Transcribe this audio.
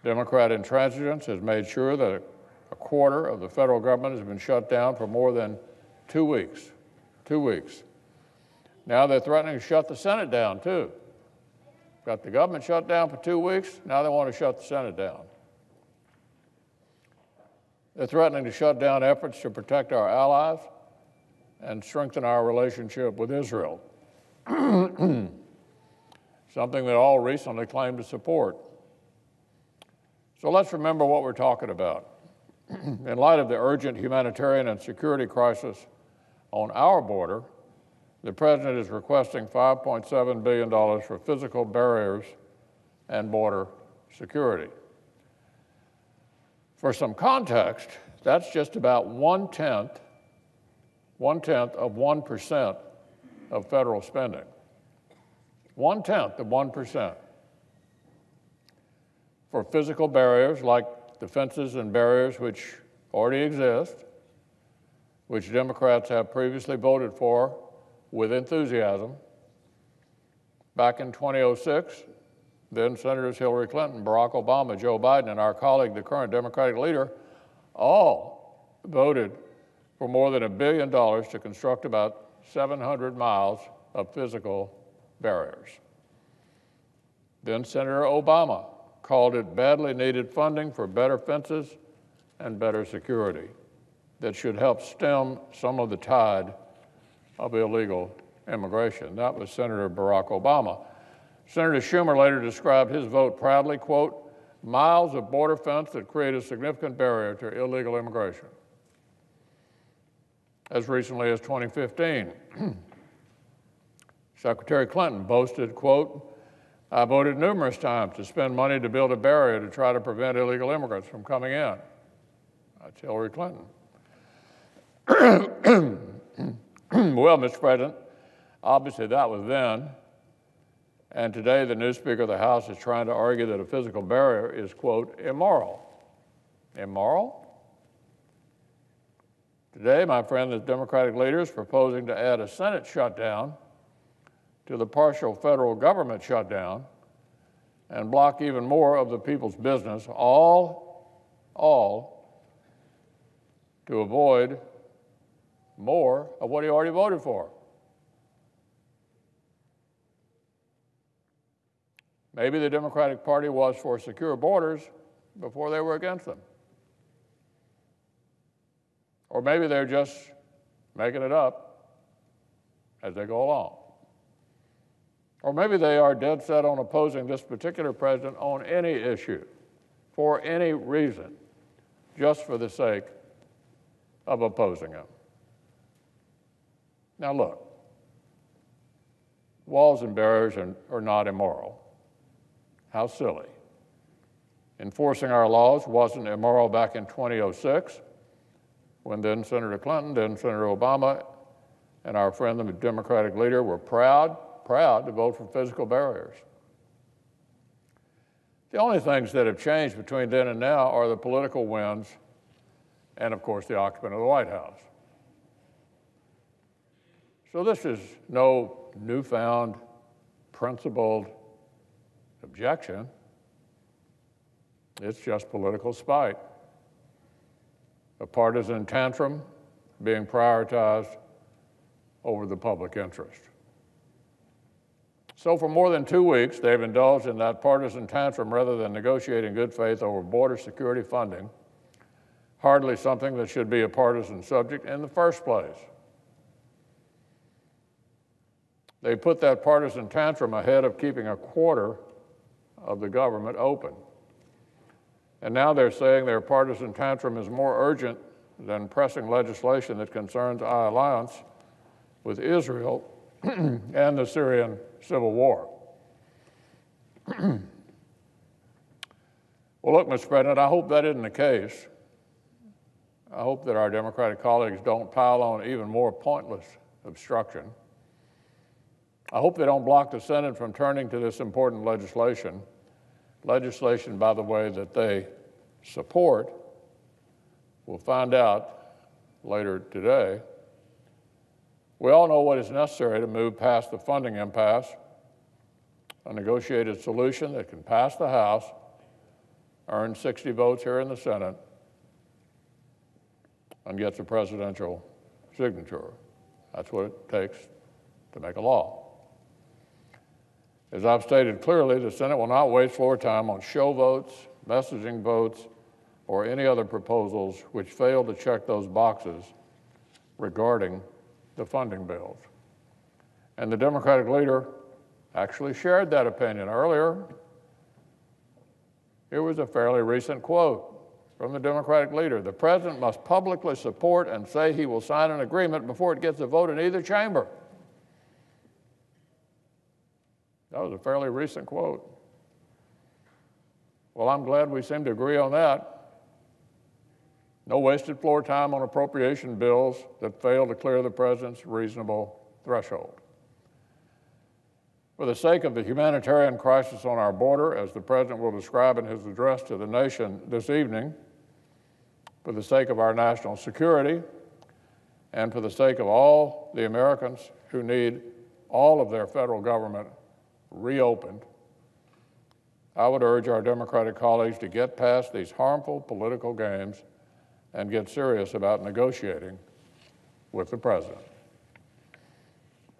Democrat intransigence has made sure that a quarter of the federal government has been shut down for more than 2 weeks. 2 weeks. Now they're threatening to shut the Senate down, too. Got the government shut down for 2 weeks, now they want to shut the Senate down. They're threatening to shut down efforts to protect our allies and strengthen our relationship with Israel, something that all recently claimed to support. So let's remember what we're talking about. In light of the urgent humanitarian and security crisis on our border, the President is requesting $5.7 billion for physical barriers and border security. For some context, that's just about one-tenth of 1% of federal spending. 1/10 of 1%. For physical barriers like the fences and barriers which already exist, which Democrats have previously voted for with enthusiasm. Back in 2006, then Senators Hillary Clinton, Barack Obama, Joe Biden, and our colleague, the current Democratic leader, all voted for more than $1 billion to construct about 700 miles of physical barriers. Then Senator Obama called it badly needed funding for better fences and better security that should help stem some of the tide of illegal immigration. That was Senator Barack Obama. Senator Schumer later described his vote proudly, quote, miles of border fence that create a significant barrier to illegal immigration. As recently as 2015, Secretary Clinton boasted, quote, I voted numerous times to spend money to build a barrier to try to prevent illegal immigrants from coming in. That's Hillary Clinton. Well, Mr. President, obviously that was then, and today the new Speaker of the House is trying to argue that a physical barrier is, quote, immoral. Immoral? Today, my friend, the Democratic leader is proposing to add a Senate shutdown to the partial federal government shutdown and block even more of the people's business, all to avoid more of what he already voted for. Maybe the Democratic Party was for secure borders before they were against them. Or maybe they're just making it up as they go along. Or maybe they are dead set on opposing this particular president on any issue, for any reason, just for the sake of opposing him. Now look, walls and barriers are not immoral. How silly. Enforcing our laws wasn't immoral back in 2006, when then Senator Clinton, then Senator Obama, and our friend, the Democratic leader, were proud to vote for physical barriers. The only things that have changed between then and now are the political winds and, of course, the occupant of the White House. So this is no newfound, principled objection. It's just political spite, a partisan tantrum being prioritized over the public interest. So for more than 2 weeks, they've indulged in that partisan tantrum rather than negotiating good faith over border security funding, hardly something that should be a partisan subject in the first place. They put that partisan tantrum ahead of keeping a quarter of the government open. And now they're saying their partisan tantrum is more urgent than pressing legislation that concerns our alliance with Israel and the Syrian civil war. Well, look, Mr. President, I hope that isn't the case. I hope that our Democratic colleagues don't pile on even more pointless obstruction. I hope they don't block the Senate from turning to this important legislation, by the way, that they support. We'll find out later today. We all know what is necessary to move past the funding impasse, a negotiated solution that can pass the House earns 60 votes here in the Senate, and gets a presidential signature. That's what it takes to make a law. As I've stated clearly, the Senate will not waste floor time on show votes, messaging votes, or any other proposals which fail to check those boxes regarding the funding bills. And the Democratic leader actually shared that opinion earlier. Here was a fairly recent quote from the Democratic leader. The president must publicly support and say he will sign an agreement before it gets a vote in either chamber. That was a fairly recent quote. Well, I'm glad we seem to agree on that. No wasted floor time on appropriation bills that fail to clear the president's reasonable threshold. For the sake of the humanitarian crisis on our border, as the president will describe in his address to the nation this evening, for the sake of our national security, and for the sake of all the Americans who need all of their federal government reopened, I would urge our Democratic colleagues to get past these harmful political games and get serious about negotiating with the president.